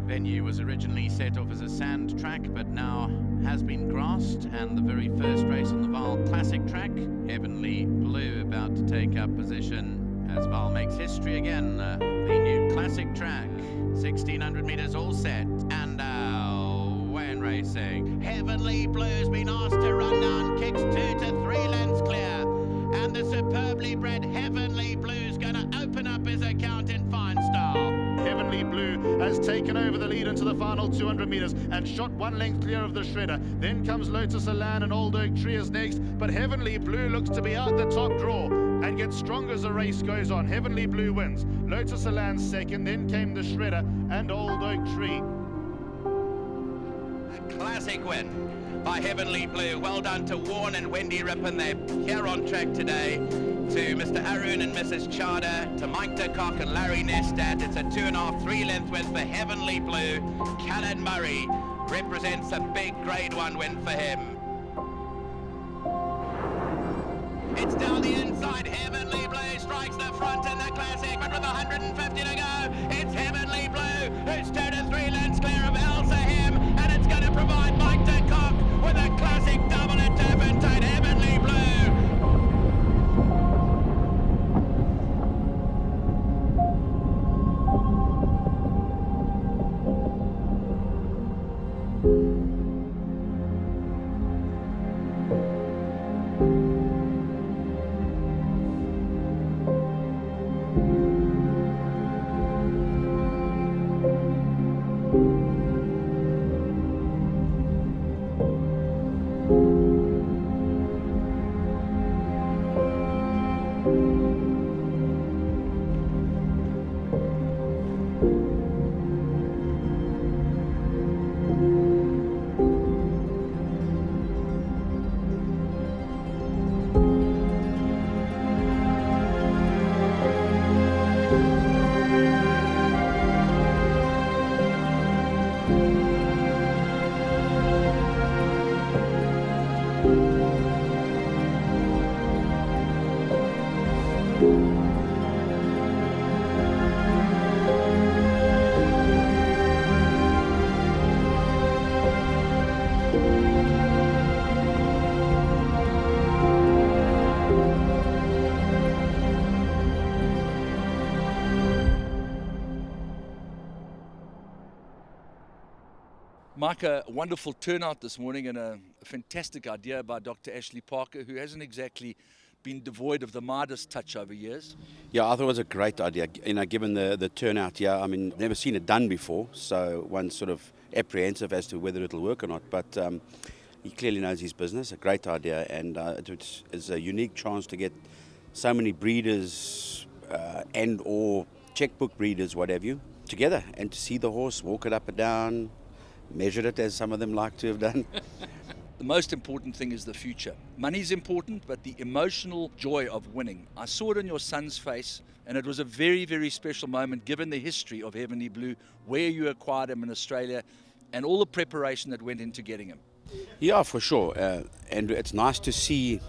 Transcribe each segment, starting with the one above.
Venue was originally set off as a sand track, but now has been grassed, and the very first race on the Vaal Classic track, Heavenly Blue about to take up position as Vaal makes history again. The new classic track, 1600 metres all set, and away and racing. Heavenly Blue's been asked to run down, kicks 2 to 3 lengths clear, and the superbly bred Heavenly Blue's going to open up his account in fine style. Heavenly Blue has taken over the lead into the final 200 metres and shot 1 length clear of the shredder. Then comes Lotus Elan and Old Oak Tree is next, but Heavenly Blue looks to be out the top draw and gets stronger as the race goes on. Heavenly Blue wins. Lotus Elan second, then came the shredder and Old Oak Tree. A classic win by Heavenly Blue. Well done to Warren and Wendy Rippon. They're here on track today. To Mr. Arun and Mrs. Chada, to Mike de Kock and Larry Nestat. It's a 2.5, 3 length win for Heavenly Blue. Callan Murray represents a big Grade 1 win for him. It's down the inside. Heavenly Blue strikes the front in the classic, but with 150 to go, it's Heavenly Blue who's 2 to 3 lengths clear of Sahem, and it's going to provide Mike de Kock with a classic double at Turpentine. Heavenly Blue. Mike, a wonderful turnout this morning and a fantastic idea by Dr. Ashley Parker, who hasn't exactly been devoid of the Midas touch over years. Yeah, I thought it was a great idea, given the turnout. Yeah, I mean, never seen it done before, so one's sort of apprehensive as to whether it'll work or not, but he clearly knows his business. A great idea, and it's a unique chance to get so many breeders and or checkbook breeders, what have you, together, and to see the horse, walk it up and down, measure it as some of them like to have done. The most important thing is the future. Money's important, but the emotional joy of winning. I saw it in your son's face, and it was a very, very special moment given the history of Heavenly Blue, where you acquired him in Australia, and all the preparation that went into getting him. Yeah, for sure. And it's nice to see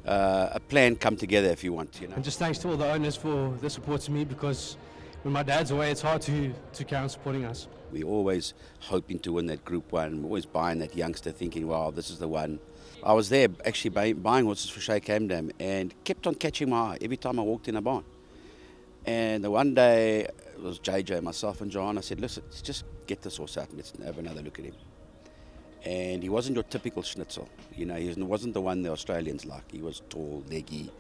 a plan come together, if you want. And just thanks to all the owners for the support to me, because when my dad's away, it's hard to carry on supporting us. We're always hoping to win that Group 1. We're always buying that youngster, thinking, wow, this is the one. I was there actually buying horses for Sheikh Hamdan and kept on catching my eye every time I walked in a barn. And the one day, it was JJ, myself and John, I said, listen, let's just get this horse out and let's have another look at him. And he wasn't your typical Snitzel. He wasn't the one the Australians like. He was tall, leggy,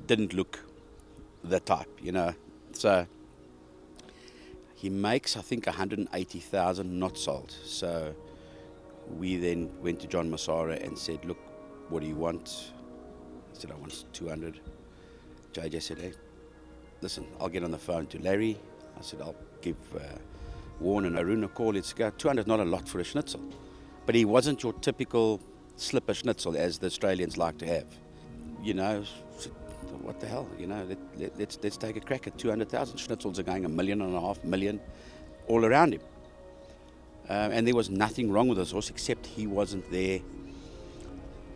didn't look the type, So he makes, I think, 180,000 not sold. So we then went to John Massara and said, look, what do you want? I said, I want 200. JJ said, hey, listen, I'll get on the phone to Larry. I said, I'll give Warren and Arun a call. Let's go. 200 is not a lot for a Snitzel. But he wasn't your typical slipper Snitzel, as the Australians like to have. What the hell, let's take a crack at 200,000. Schnitzels are going $1.5 million all around him. And there was nothing wrong with this horse except he wasn't their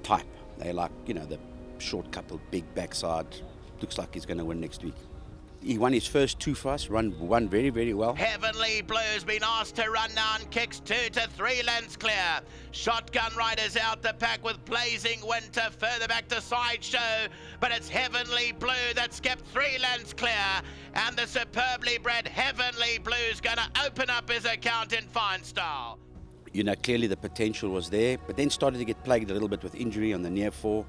type. They like, the short couple, big backside. Looks like he's going to win next week. He won his first 2 for us, won very, very well. Heavenly Blue's been asked to run now and kicks 2 to 3 lengths clear. Shotgun Riders out the pack with Blazing Winter further back to Sideshow, but it's Heavenly Blue that's kept 3 lengths clear, and the superbly bred Heavenly Blue's going to open up his account in fine style. You know, clearly the potential was there, but then started to get plagued a little bit with injury on the near 4.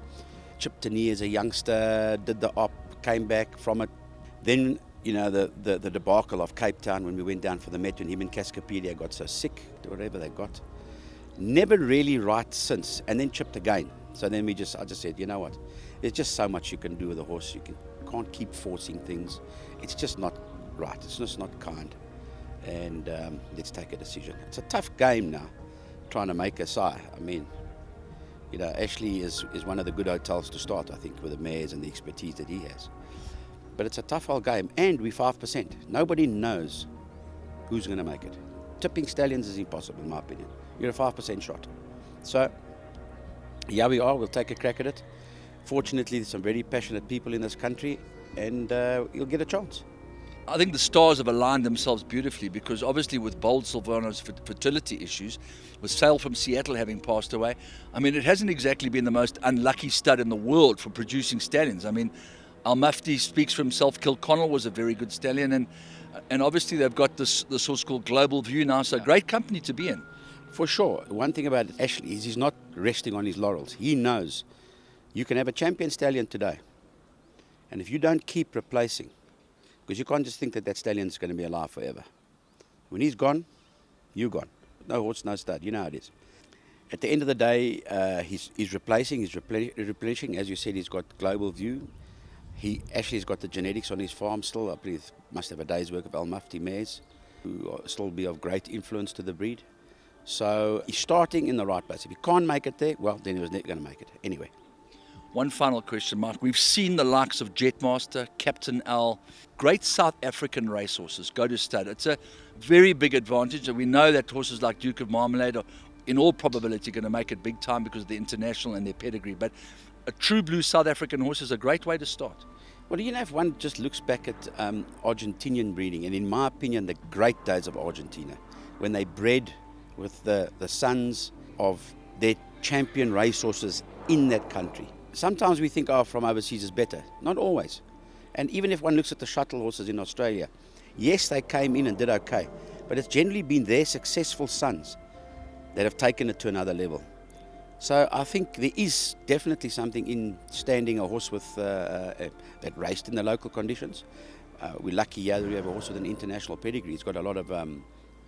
Chipped a knee as a youngster, did the op, came back from it. Then, you know, the debacle of Cape Town when we went down for the Met, when him and Cascapedia got so sick, whatever they got. Never really right since, and then chipped again. So then I just said, you know what, there's just so much you can do with a horse. You can't keep forcing things. It's just not right. It's just not kind. And let's take a decision. It's a tough game now, trying to make a sire. I mean, you know, Ashley is one of the good hotels to start, I think, with the mares and the expertise that he has. But it's a tough old game, and we're 5%. Nobody knows who's going to make it. Tipping stallions is impossible, in my opinion. You're a 5% shot. So, here we are. We'll take a crack at it. Fortunately, there's some very passionate people in this country, and you'll get a chance. I think the stars have aligned themselves beautifully, because obviously with Bold Silvano's fertility issues, with Sale from Seattle having passed away, I mean, it hasn't exactly been the most unlucky stud in the world for producing stallions. I mean, Al Mufti speaks for himself. Kilconnell was a very good stallion, and obviously they've got this horse called Global View now, so great company to be in. For sure. One thing about Ashley is he's not resting on his laurels. He knows you can have a champion stallion today, and if you don't keep replacing, because you can't just think that stallion's going to be alive forever. When he's gone, you're gone. No horse, no stud. You know how it is. At the end of the day, he's replacing, he's replenishing. As you said, he's got Global View. Ashley's got the genetics on his farm still. I believe must have a day's work of Al Mufti mares, who will still be of great influence to the breed. So he's starting in the right place. If he can't make it there, well, then he was never going to make it. Anyway. One final question, Mark. We've seen the likes of Jetmaster, Captain Al, great South African racehorses go to stud. It's a very big advantage, and we know that horses like Duke of Marmalade are, in all probability, going to make it big time because of the international and their pedigree. But a true blue South African horse is a great way to start. Well, you know, if one just looks back at Argentinian breeding, and in my opinion, the great days of Argentina, when they bred with the sons of their champion racehorses in that country. Sometimes we think, from overseas is better. Not always. And even if one looks at the shuttle horses in Australia, yes, they came in and did okay, but it's generally been their successful sons that have taken it to another level. So I think there is definitely something in standing a horse with that raced in the local conditions. We're lucky here that we have a horse with an international pedigree. He's got a lot of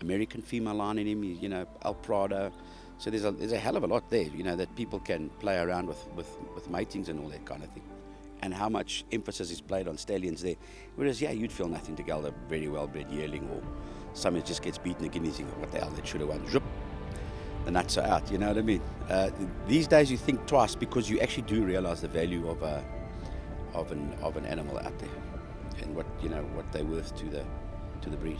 American female line in him, you know, El Prado. So there's a hell of a lot there, you know, that people can play around with matings and all that kind of thing. And how much emphasis is played on stallions there. Whereas, yeah, you'd feel nothing to go a very well-bred yearling, or someone just gets beaten again, you think, what the hell, that should have won. Zhup, the nuts are out, you know what I mean? These days you think twice, because you actually do realize the value of an animal out there, and what they're worth to the breed.